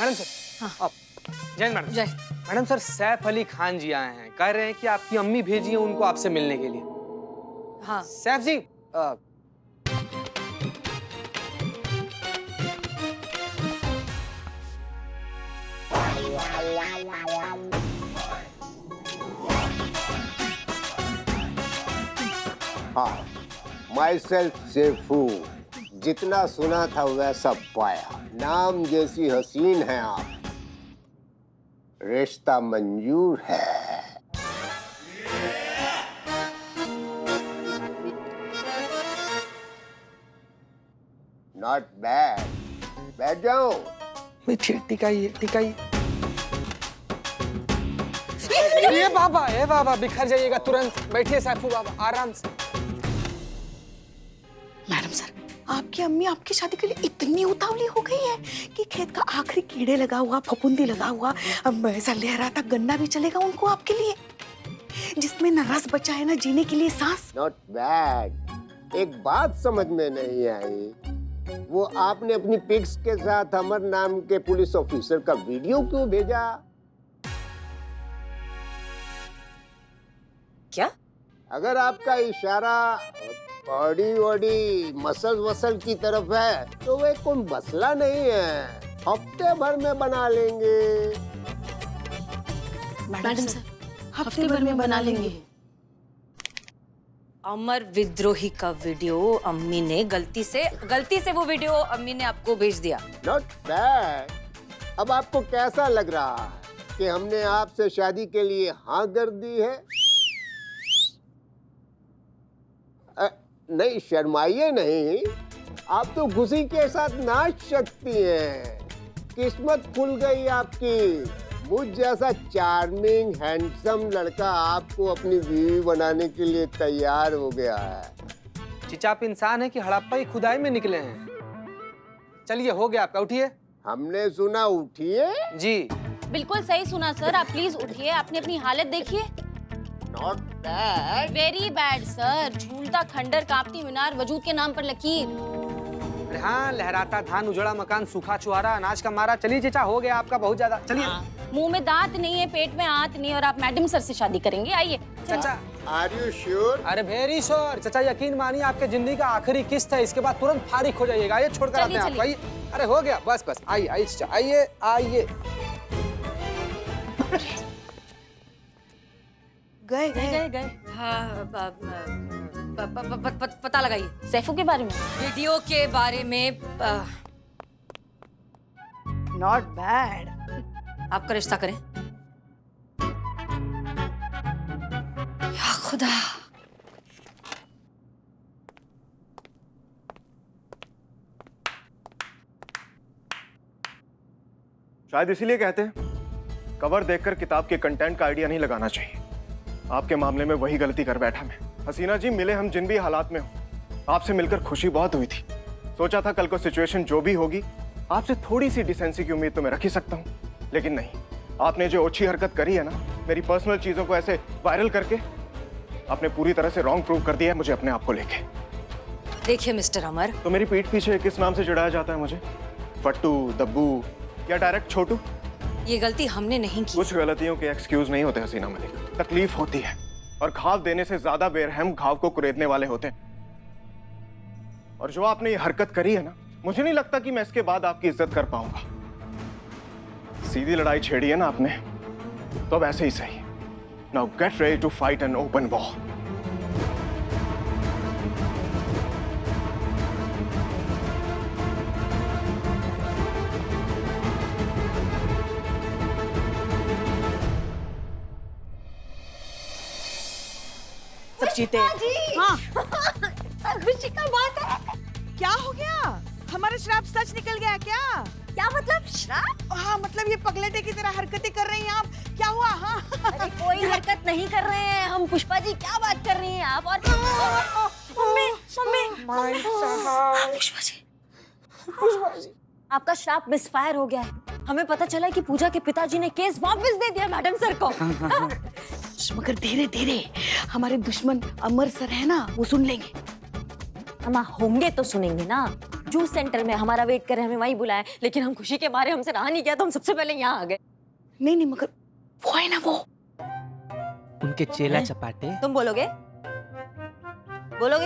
Madam sir. हाँ। आप जय मैडम। जय। मैडम सर, सैफ अली खान जी आए हैं, कह रहे हैं कि आपकी अम्मी भेजी है उनको आपसे मिलने के लिए। हाँ। सैफ जी हाँ, माई सेल्फ सेफू। जितना सुना था वैसा पाया। नाम जैसी हसीन है आप, रिश्ता मंजूर है। Not bad. बैठ जाओ। बैठिए, टिकाइए टिकाइए। ये बाबा बिखर जाइएगा तुरंत। बैठिए सैफू बाबा, आराम से। मैडम सर, आपकी अम्मी आपकी शादी के लिए इतनी उतावली हो गई है कि खेत का आखिरी कीड़े लगा हुआ, फफूंदी लगा हुआ, अब ऐसा लहराता गन्ना भी चलेगा उनको आपके लिए, जिसमें न रस बचा है न जीने के लिए सांस। Not bad. एक बात समझ में नहीं आई, वो आपने अपनी पिक्स के साथ अमर नाम के पुलिस ऑफिसर का वीडियो क्यों भेजा? क्या? अगर आपका इशारा बॉडी वॉडी मसल वसल की तरफ है तो वे कोई मसला नहीं है, हफ्ते भर में बना लेंगे। मैडम सर, हफ्ते भर में बना लेंगे। अमर विद्रोही का वीडियो अम्मी ने गलती से वो वीडियो अम्मी ने आपको भेज दिया। Not bad. अब आपको कैसा लग रहा है कि हमने आपसे शादी के लिए हाँ कर दी है? नहीं, शर्माइए नहीं, आप तो खुशी के साथ नाच सकती हैं। किस्मत खुल गई आपकी। मुझ जैसा चार्मिंग हैंडसम लड़का आपको अपनी बीवी बनाने के लिए तैयार हो गया है। चिचा, आप इंसान है कि हड़प्पा की खुदाई में निकले हैं? चलिए, हो गया आपका, उठिए। हमने सुना उठिए। जी बिल्कुल सही सुना सर, आप प्लीज उठिए। आपने अपनी हालत देखिए। Not bad. Very bad sir. झूलता खंडर, कांपती मीनार, वजूद के नाम पर लकीर। अरे हाँ, लहराता धान, उजड़ा मकान, सूखा चुहारा, अनाज का मारा। चलिए चचा, हो गया आपका बहुत ज्यादा। चलिए। मुंह में दांत नहीं है, पेट में आंत नहीं, और आप मैडम सर से शादी करेंगे। आइए चचा। Are you sure? अरे वेरी श्योर चचा, यकीन मानिए, आपके जिंदगी का आखिरी किस्त है, इसके बाद तुरंत फारिग हो जाइएगा। आइए, छोड़कर आते हैं आपको। आइए। अरे हो गया, बस बस, आइए आइए चचा, आइए आइए। गए गए। हाँ, पता लगाइए सैफू के बारे में। वीडियो के बारे में। Not bad. आपका रिश्ता करें। या खुदा। शायद इसीलिए कहते हैं कवर देखकर किताब के कंटेंट का आइडिया नहीं लगाना चाहिए। आपके मामले में वही गलती कर बैठा मैं। हसीना जी, मिले हम जिन भी हालात में हो, आपसे मिलकर खुशी बहुत हुई थी। सोचा था कल को सिचुएशन जो भी होगी, आपसे थोड़ी सी डिसेंसी की उम्मीद तो मैं रख ही सकता हूँ, लेकिन नहीं। आपने जो ओछी हरकत करी है ना, मेरी पर्सनल चीजों को ऐसे वायरल करके, आपने पूरी तरह से रॉन्ग प्रूव कर दिया है मुझे अपने आप को लेके। देखिए मिस्टर अमर, तो मेरी पीठ पीछे किस नाम से चिढ़ाया जाता है मुझे? फट्टू, दब्बू या डायरेक्ट छोटू? ये गलती हमने नहीं की। कुछ गलतियों के एक्सक्यूज नहीं होते हसीना मलिक। तकलीफ होती है, और घाव देने से ज्यादा बेरहम घाव को कुरेदने वाले होते हैं। और जो आपने ये हरकत करी है ना, मुझे नहीं लगता कि मैं इसके बाद आपकी इज्जत कर पाऊंगा। सीधी लड़ाई छेड़ी है ना आपने, तो अब ऐसे ही सही। Now get ready to fight an open war. सब जीते। हाँ। खुशी का बात है। क्या हो गया? हमारा श्राप सच निकल गया क्या? क्या मतलब श्राप? हाँ, मतलब ये पगलेटे की तरह हरकतें कर रही हैं आप। क्या हुआ? हाँ। अरे कोई हरकत नहीं कर रहे हैं हम। पुष्पा जी, क्या बात कर रही हैं आप? और मम्मी पुष्पा जी, आपका श्राप मिसफायर हो गया है। हमें पता चला कि पूजा के पिताजी ने केस वापस दे दिया मैडम सर को। मगर धीरे धीरे हमारे दुश्मन अमर सर है ना, वो सुन लेंगे। अम्मा होंगे तो सुनेंगे ना। जूस सेंटर में हमारा वेट कर रहे हैं, हमें वहीं बुलाया, लेकिन हम खुशी के मारे हमसे रहा नहीं गया तो हम सबसे पहले यहाँ आ गए। नहीं मगर वो है ना वो उनके चेला चपाटे। तुम बोलोगे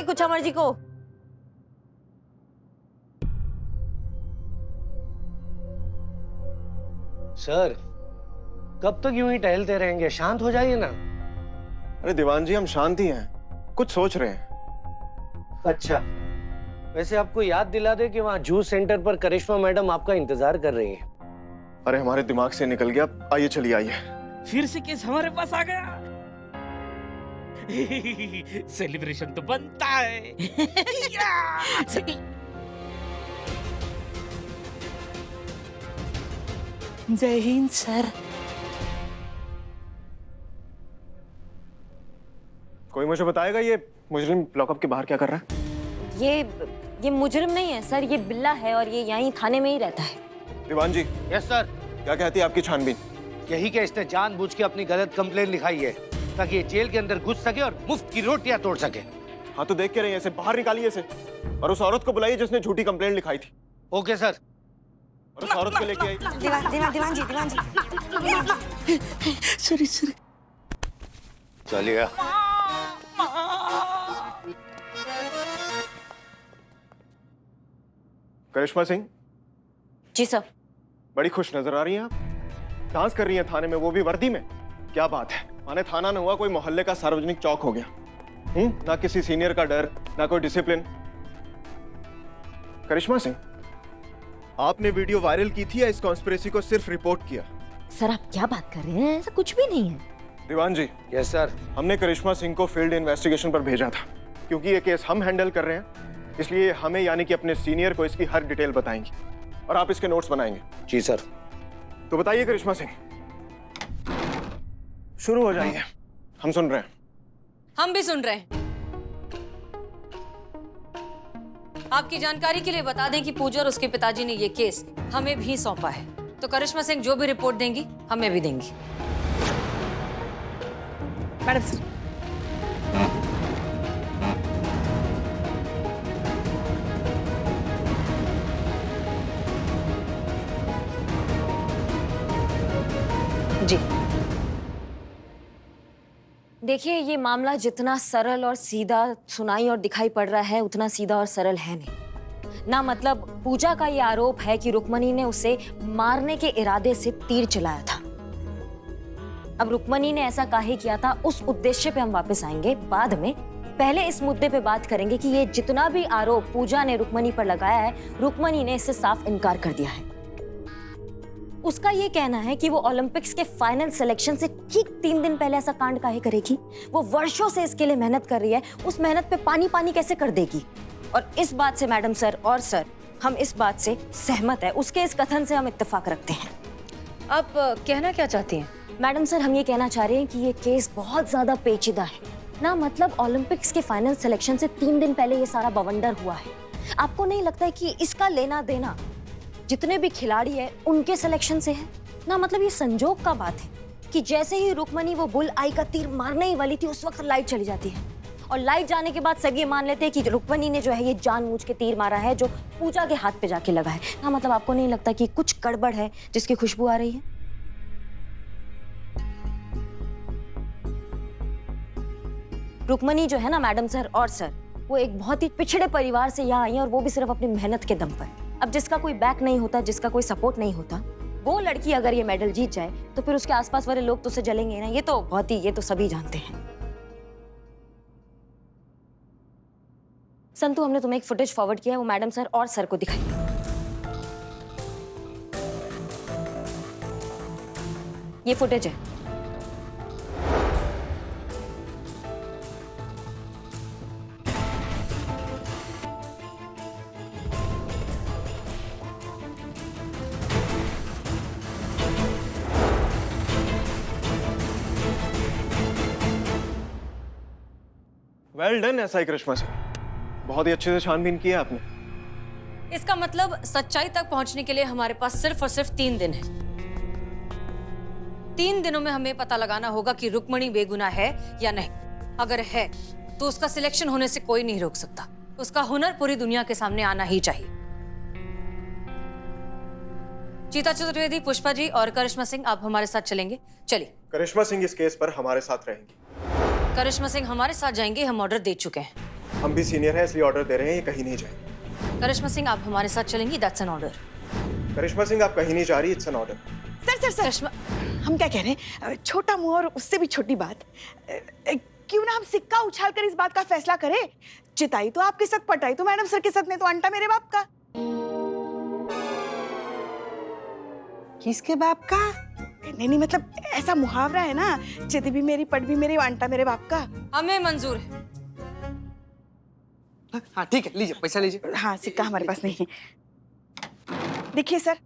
कुछ अमर जी को? सर कब तक यूं ही टहलते रहेंगे, शांत हो जाइए ना। अरे दीवान जी हम शांत ही हैं, कुछ सोच रहे हैं। अच्छा वैसे आपको याद दिला दे कि वहाँ जूस सेंटर पर करिश्मा मैडम आपका इंतजार कर रही है। अरे हमारे दिमाग से निकल गया, आइए चलिए आइए। फिर से केस हमारे पास आ गया। सेलिब्रेशन तो बनता है। जय हिंद सर। कोई मुझे बताएगा ये मुजरिम लॉकअप के बाहर क्या कर रहा है? ये मुजरिम नहीं है सर, ये बिल्ला है और ये यहीं थाने में ही रहता है। दीवान जी। Yes sir. क्या कहती है आपकी छानबीन? यही क्या इसने जानबूझ के अपनी गलत कंप्लेन लिखाई है ताकि ये जेल के अंदर घुस सके और मुफ्त की रोटियां तोड़ सके। हाँ तो देख के रहिए, इसे बाहर निकालिए इसे और उस औरत को बुलाइए जिसने झूठी कंप्लेंट लिखाई थी। Okay sir. और उस औरत को लेके आई। दीवान जी। सॉरी चलिए। करिश्मा सिंह जी सर। बड़ी खुश नजर आ रही हैं आप, डांस कर रही हैं थाने में, वो भी वर्दी में। क्या बात है, माने थाना न हुआ कोई मोहल्ले का सार्वजनिक चौक हो गया। ना किसी सीनियर का डर, ना कोई डिसिप्लिन। करिश्मा सिंह आपने वीडियो वायरल की थी या इस कॉन्स्पिरेसी को सिर्फ रिपोर्ट किया? सर आप क्या बात कर रहे हैं, ऐसा कुछ भी नहीं है। दीवान जी। Yes sir. हमने करिश्मा सिंह को फील्ड इन्वेस्टिगेशन पर भेजा था क्योंकि ये केस हम हैंडल कर रहे हैं, इसलिए हमें यानी कि अपने सीनियर को इसकी हर डिटेल बताएंगे और आप इसके नोट्स बनाएंगे। जी सर। तो बताइए करिश्मा सिंह, शुरू हो जाइए, हम सुन रहे हैं। हम भी सुन रहे हैं। आपकी जानकारी के लिए बता दें कि पूजा और उसके पिताजी ने ये केस हमें भी सौंपा है, तो करिश्मा सिंह जो भी रिपोर्ट देंगी हमें भी देंगी। Madam sir. जी देखिए, ये मामला जितना सरल और सीधा सुनाई और दिखाई पड़ रहा है उतना सीधा और सरल है नहीं ना। मतलब पूजा का ये आरोप है कि रुक्मणी ने उसे मारने के इरादे से तीर चलाया था। अब रुक्मणी ने ऐसा काहे किया था, उस उद्देश्य पे हम वापस आएंगे बाद में। पहले इस मुद्दे पे बात करेंगे कि ये जितना भी आरोप पूजा ने रुक्मणी पर लगाया है, रुक्मणी ने इससे साफ इनकार कर दिया है। उसका ये कहना है कि वो ओलंपिक्स के फाइनल सिलेक्शन से ठीक 3 दिन पहले ऐसा कांड काहे करेगी। वो वर्षों से इसके लिए मेहनत कर रही है, उस मेहनत पे पानी पानी कैसे कर देगी। और इस बात से मैडम सर और सर हम इस बात से सहमत है, उसके इस कथन से हम इत्तेफाक रखते हैं। आप कहना क्या चाहती हैं? मैडम सर हम ये कहना चाह रहे हैं कि ये केस बहुत ज्यादा पेचीदा है ना। मतलब ओलंपिक्स के फाइनल सिलेक्शन से 3 दिन पहले ये सारा बवंडर हुआ है। आपको नहीं लगता है कि इसका लेना देना जितने भी खिलाड़ी है उनके सिलेक्शन से है ना? मतलब ये संजोग का बात है कि जैसे ही रुक्मणी वो बुल आई का तीर मारने ही वाली थी, उस वक्त लाइट चली जाती है और लाइट जाने के बाद सब ये मान लेते हैं कि रुक्मणी ने जो है ये जानबूझ के तीर मारा है जो पूजा के हाथ पे जाके लगा है ना। मतलब आपको नहीं लगता कि कुछ गड़बड़ है जिसकी खुशबू आ रही है? रुक्मणी जो है ना मैडम सर और सर, वो एक बहुत ही पिछड़े परिवार से यहाँ आई है और वो भी सिर्फ अपनी मेहनत के दम पर। अब जिसका कोई बैक नहीं होता, जिसका कोई सपोर्ट नहीं होता, वो लड़की अगर ये मेडल जीत जाए तो फिर उसके आसपास वाले लोग तो उसे जलेंगे ना। ये तो सभी जानते हैं। संतु हमने तुम्हें एक फुटेज फॉरवर्ड किया है, वो मैडम सर और सर को दिखाई। ये फुटेज है। वेल डन एसआई करिश्मा सिंह, बहुत ही अच्छे से छानबीन किया आपने। इसका मतलब सच्चाई तक पहुंचने के लिए हमारे पास सिर्फ और सिर्फ 3 दिन है। 3 दिनों में हमें पता लगाना होगा कि रुक्मणी बेगुनाह है या नहीं। अगर है तो उसका सिलेक्शन होने से कोई नहीं रोक सकता। उसका हुनर पूरी दुनिया के सामने आना ही चाहिए। चीता चतुर्वेदी, पुष्पा जी और करिश्मा सिंह, आप हमारे साथ चलेंगे। चलिए। करिश्मा सिंह इस केस पर हमारे साथ रहेंगी। करिश्मा सिंह हमारे साथ जाएंगे, हम ऑर्डर दे चुके हैं। हम भी सीनियर हैं इसलिए ऑर्डर दे रहे हैं, ये कहीं नहीं जाएंगे। करिश्मा सिंह आप हमारे साथ चलेंगी, दैट्स एन ऑर्डर। करिश्मा सिंह आप कहीं नहीं जा रही, इट्स एन ऑर्डर। सर करिश्मा, हम क्या कह रहे हैं, छोटा मुंह और उससे भी छोटी बात, क्यों ना हम सिक्का उछाल कर इस बात का फैसला करें। चिताई तो आपके साथ, पटाई तो मैडम सर के साथ, नहीं तो अंटा मेरे बाप का। किसके बाप का? नहीं मतलब ऐसा मुहावरा है ना, चित भी मेरी, पट भी मेरी, अंटा मेरे बाप का। हमें मंजूर है। हाँ ठीक है, लीजिए पैसा लीजिए। हाँ, सिक्का हमारे पास नहीं है। देखिए सर,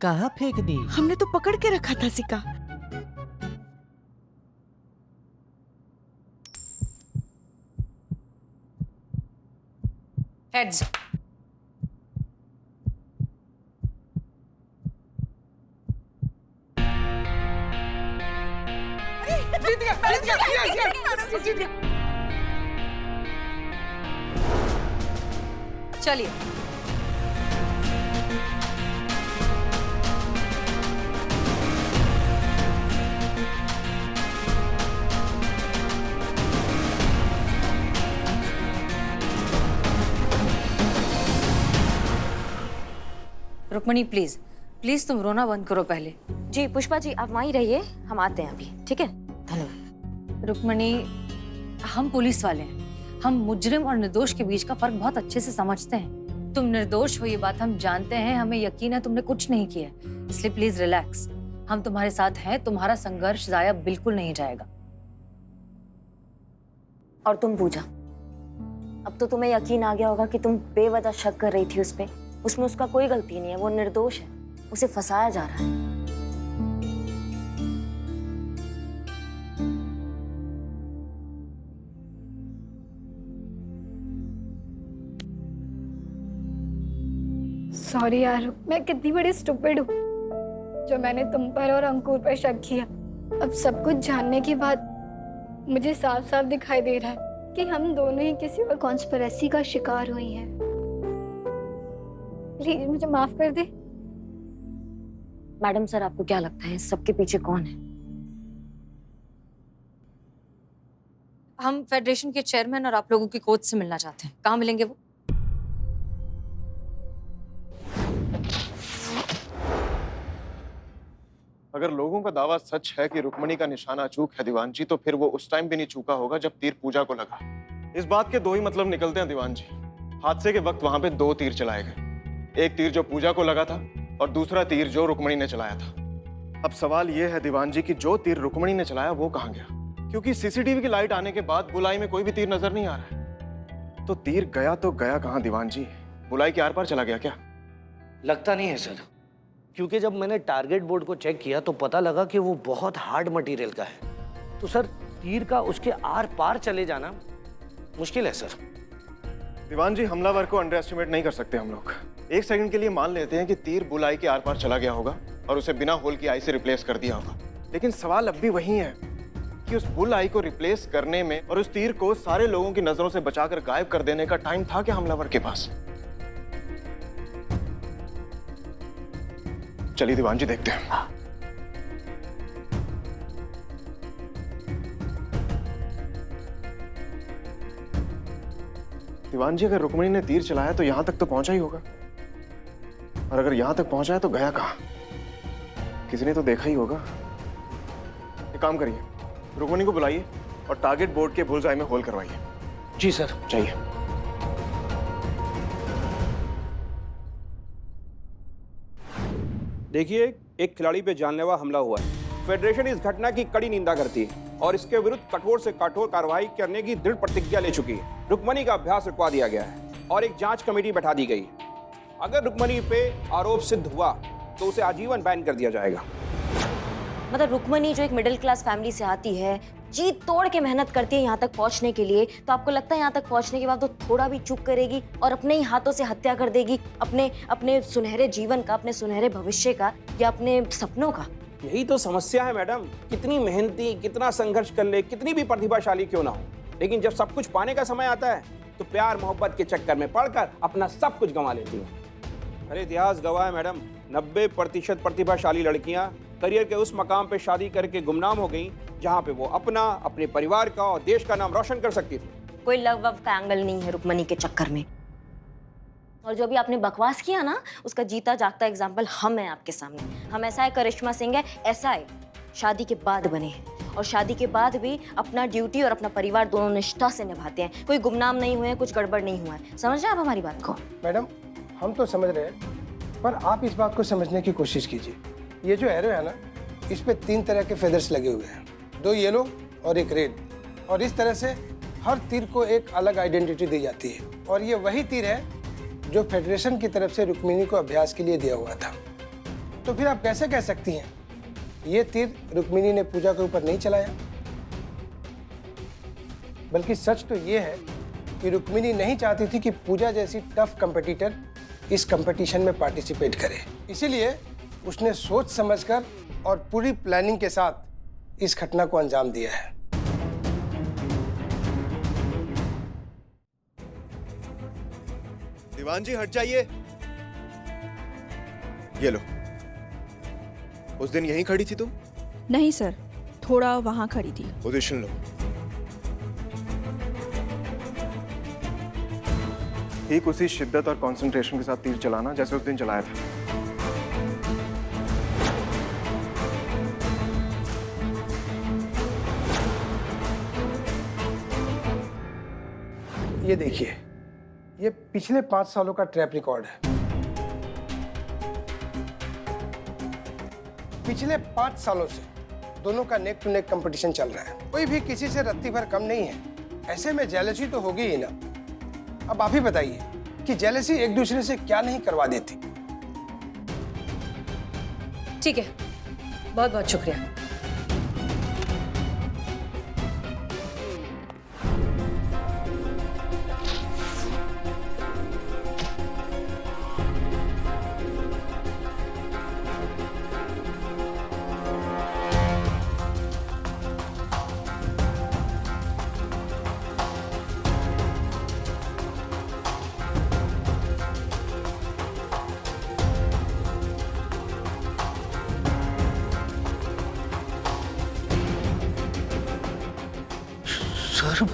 कहाँ फेंक दी? हमने तो पकड़ के रखा था सिक्का। हेड्स। जीत गया, जीत गया, yes, yes, जीत गया। चलिए। रुक्मणी प्लीज, प्लीज तुम रोना बंद करो पहले। जी पुष्पा जी, आप वहीं रहिए, हम आते हैं अभी, ठीक है? धन्यवाद। रुक्मणी, हम पुलिस वाले हैं, हम मुजरिम और निर्दोष के बीच का फर्क बहुत अच्छे से समझते हैं। तुम निर्दोष हो ये बात हम जानते हैं, हमें यकीन है तुमने कुछ नहीं किया, इसलिए प्लीज रिलैक्स। हम तुम्हारे साथ हैं, तुम्हारा संघर्ष जाया बिल्कुल नहीं जाएगा। और तुम पूजा, अब तो तुम्हें यकीन आ गया होगा कि तुम बेवजह शक कर रही थी उस पे। उसमें उसका कोई गलती नहीं है, वो निर्दोष है, उसे फंसाया जा रहा है। सॉरी यार, मैं कितनी बड़ी स्टूपिड हूँ जो मैंने तुम पर और अंकुर पर शक किया। अब सब कुछ जानने के बाद मुझे साफ साफ दिखाई दे रहा है कि हम दोनों ही किसी और कॉन्स्पिरेसी का शिकार हुई हैं। प्लीज मुझे माफ कर दे। मैडम सर, आपको क्या लगता है सबके पीछे कौन है? हम फेडरेशन के चेयरमैन और आप लोगों की कोच से मिलना चाहते हैं। कहाँ मिलेंगे वो? अगर लोगों का दावा सच है कि रुक्मणी का निशाना अचूक है दीवान जी, तो फिर वो उस टाइम भी नहीं चूका होगा जब तीर पूजा को लगा। इस बात के दो ही मतलब निकलते हैं दीवान जी। हादसे के वक्त वहां पे 2 तीर चलाए गए, एक तीर जो पूजा को लगा था और दूसरा तीर जो रुक्मणी ने चलाया था। अब सवाल यह है दीवान जी कि जो तीर रुक्मणी ने चलाया वो कहाँ गया, क्योंकि सीसीटीवी की लाइट आने के बाद बुलाई में कोई भी तीर नजर नहीं आ रहा है। तो तीर गया तो गया कहाँ दीवान जी? बुलाई के आर पार चला गया क्या? लगता नहीं है सर, क्योंकि जब मैंने टारगेट बोर्ड को चेक किया तो पता लगा कि वो बहुत हार्ड मटेरियल का है। तो सर, तीर का उसके आर पार चले जाना मुश्किल है सर। दीवान जी, हमलावर को अंडर एस्टिमेट नहीं कर सकते हम लोग। एक सेकंड के लिए मान लेते हैं कि तीर बुलाई के आर पार चला गया होगा और उसे बिना होल की आई से रिप्लेस कर दिया होगा, लेकिन सवाल अब भी वही है कि उस बुल आई को रिप्लेस करने में और उस तीर को सारे लोगों की नजरों से बचाकर गायब कर देने का टाइम था क्या हमलावर के पास? चलिए दीवान जी, देखते हैं। दीवान जी, अगर रुक्मणी ने तीर चलाया तो यहां तक तो पहुंचा ही होगा, और अगर यहां तक पहुंचा है तो गया कहां? किसी ने तो देखा ही होगा। एक काम करिए, रुक्मणी को बुलाइए और टारगेट बोर्ड के बुलजाई में होल करवाइए। जी सर। चाहिए। देखिए, एक खिलाड़ी पे जानलेवा हमला हुआ है। फेडरेशन इस घटना की कड़ी निंदा करती है और इसके विरुद्ध कठोर से कठोर कार्रवाई करने की दृढ़ प्रतिज्ञा ले चुकी है। रुक्मणी का अभ्यास रुकवा दिया गया है और एक जांच कमेटी बैठा दी गई है। अगर रुक्मणी पे आरोप सिद्ध हुआ तो उसे आजीवन बैन कर दिया जाएगा। मतलब रुक्मणी जो एक मिडिल क्लास फैमिली से आती है, जी तोड़ के मेहनत करती है यहाँ तक पहुँचने के लिए, तो आपको लगता है यहाँ तक पहुँचने के बाद तो थोड़ा भी चूक करेगी और अपने ही हाथों से हत्या कर देगी अपने सुनहरे जीवन का, अपने सुनहरे भविष्य का या अपने सपनों का? यही तो समस्या है मैडम। कितनी मेहनती, कितना संघर्ष कर ले, कितनी भी प्रतिभाशाली क्यों ना हो, लेकिन जब सब कुछ पाने का समय आता है तो प्यार मोहब्बत के चक्कर में पड़कर अपना सब कुछ गंवा लेती हैं। अरे इतिहास गवाह है मैडम, 90% प्रतिभाशाली लड़कियां करियर के उस मकाम पे शादी करके गुमनाम हो गई जहां पे वो अपना, अपने परिवार का और देश का नाम रोशन कर सकती थी। कोई लव वव का एंगल नहीं है रुक्मणी के चक्कर में। और जो भी आपने बकवास किया ना, उसका जीता जागता एग्जाम्पल हम हैं आपके सामने। हम ऐसा है करिश्मा सिंह है, ऐसा है शादी के बाद बने हैं, और शादी के बाद भी अपना ड्यूटी और अपना परिवार दोनों निष्ठा से निभाते हैं। कोई गुमनाम नहीं हुए, कुछ गड़बड़ नहीं हुआ है। समझ रहे हैं आप हमारी बात को? मैडम हम तो समझ रहे हैं, पर आप इस बात को समझने की कोशिश कीजिए। ये जो एरो है ना, इस पे 3 तरह के फेदर्स लगे हुए हैं, 2 येलो और 1 रेड, और इस तरह से हर तीर को एक अलग आइडेंटिटी दी जाती है। और ये वही तीर है जो फेडरेशन की तरफ से रुक्मिणी को अभ्यास के लिए दिया हुआ था। तो फिर आप कैसे कह सकती हैं ये तीर रुक्मिणी ने पूजा के ऊपर नहीं चलाया? बल्कि सच तो ये है कि रुक्मिणी नहीं चाहती थी कि पूजा जैसी टफ कंपटीटर इस कंपटीशन में पार्टिसिपेट करे। इसीलिए उसने सोच समझकर और पूरी प्लानिंग के साथ इस घटना को अंजाम दिया है। दीवान जी हट जाइए। ये लो। उस दिन यहीं खड़ी थी तुम? नहीं सर, थोड़ा वहां खड़ी थी। पोजीशन लो। ठीक उसी शिद्दत और कंसंट्रेशन के साथ तीर चलाना जैसे उस दिन चलाया था। ये देखिए, ये पिछले 5 सालों का ट्रैप रिकॉर्ड है। पिछले 5 सालों से दोनों का नेक टू नेक कंपटीशन चल रहा है। कोई भी किसी से रत्ती भर कम नहीं है। ऐसे में जेलसी तो होगी ही ना। अब आप ही बताइए कि जेलसी एक दूसरे से क्या नहीं करवा देती। ठीक है, बहुत बहुत शुक्रिया। सर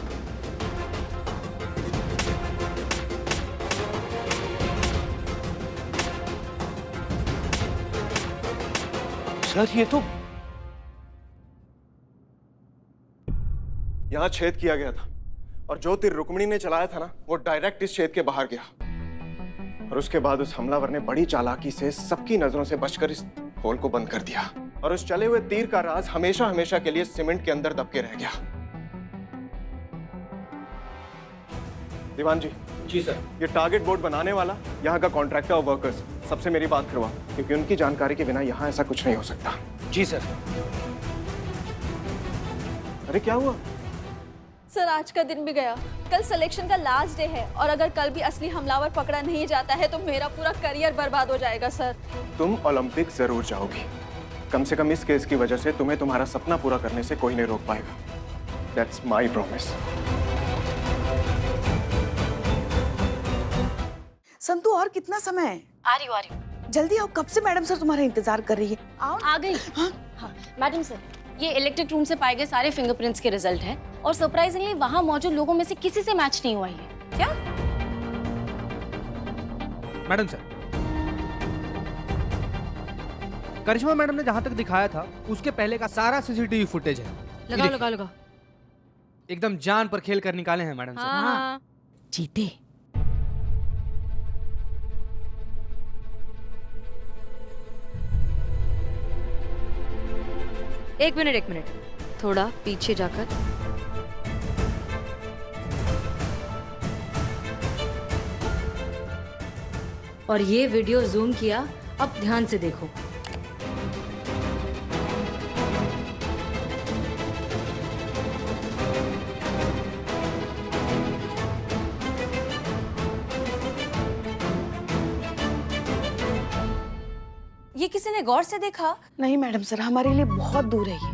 सर ये तो यहां छेद किया गया था और जो तीर रुक्मिणी ने चलाया था ना, वो डायरेक्ट इस छेद के बाहर गया। और उसके बाद उस हमलावर ने बड़ी चालाकी से सबकी नजरों से बचकर इस होल को बंद कर दिया। और उस चले हुए तीर का राज हमेशा हमेशा के लिए सीमेंट के अंदर दबके रह गया। दीवान जी। जी सर। ये टारगेट बोर्ड बनाने वाला, यहाँ का कॉन्ट्रैक्टर और वर्कर्स, सबसे मेरी बात करवा, क्योंकि उनकी जानकारी के बिना यहाँ ऐसा कुछ नहीं हो सकता। जी सर। अरे क्या हुआ? सर आज का दिन भी गया, कल सिलेक्शन का लास्ट डे है, और अगर कल भी असली हमलावर पकड़ा नहीं जाता है तो मेरा पूरा करियर बर्बाद हो जाएगा सर। तुम ओलंपिक जरूर जाओगी। कम से कम इस केस की वजह से तुम्हें तुम्हारा सपना पूरा करने से कोई नहीं रोक पाएगा। That's my promise. संतु और कितना समय है? आ रही हूँ। जल्दी आओ, कब से मैडम सर तुम्हारा इंतजार कर रही है। आओ। आ गई। हाँ? हाँ मैडम सर, ये इलेक्ट्रिक रूम से पाए गए सारे फिंगरप्रिंट्स के रिजल्ट हैं, और सरप्राइजिंगली वहां मौजूद लोगों में से किसी से मैच नहीं हुआ है। क्या? मैडम सर, करिश्मा मैडम ने जहां तक दिखाया था उसके पहले का सारा सीसीटीवी फुटेज है। लगाओ। एकदम जान पर खेल कर निकाले हैं मैडम सर। हाँ। जीते। एक मिनट, थोड़ा पीछे जाकर। और ये वीडियो जूम किया, अब ध्यान से देखो। ये किसी ने गौर से देखा? नहीं मैडम सर, हमारे लिए बहुत दूर है ये।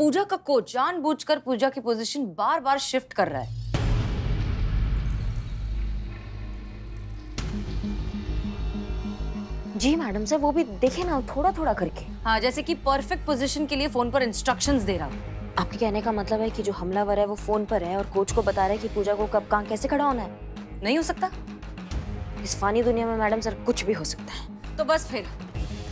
पूजा का कोच जानबूझकर पूजा की पोजीशन बार बार शिफ्ट कर रहा है। जी मैडम सर, वो भी देखे ना थोड़ा थोड़ा करके। हाँ, जैसे कि परफेक्ट पोजीशन के लिए फोन पर इंस्ट्रक्शंस दे रहा हूँ। आपके कहने का मतलब है कि जो हमलावर है वो फोन पर है और कोच को बता रहा है कि पूजा को कब कहाँ कैसे खड़ा होना है। नहीं हो सकता। इस फानी दुनिया में मैडम सर कुछ भी हो सकता है। तो बस फिर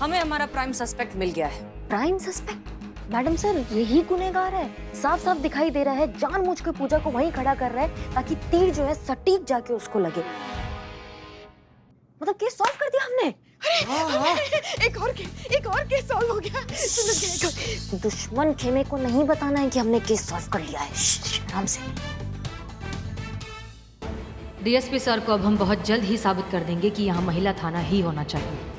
हमें हमारा प्राइम सस्पेक्ट मिल गया है। Prime suspect? मैडम सर यही गुनहगार है, साफ साफ दिखाई दे रहा है, जानबूझ के पूजा को वहीं खड़ा कर रहा है ताकि तीर जो है सटीक जाके उसको लगे। मतलब केस सॉल्व कर दिया हमने। एक और केस सॉल्व हो गया। दुश्मन खेमे को नहीं बताना है कि हमने केस सॉल्व कर लिया है। आराम से। डीएसपी सर को अब हम बहुत जल्द ही साबित कर देंगे कि यहाँ महिला थाना ही होना चाहिए।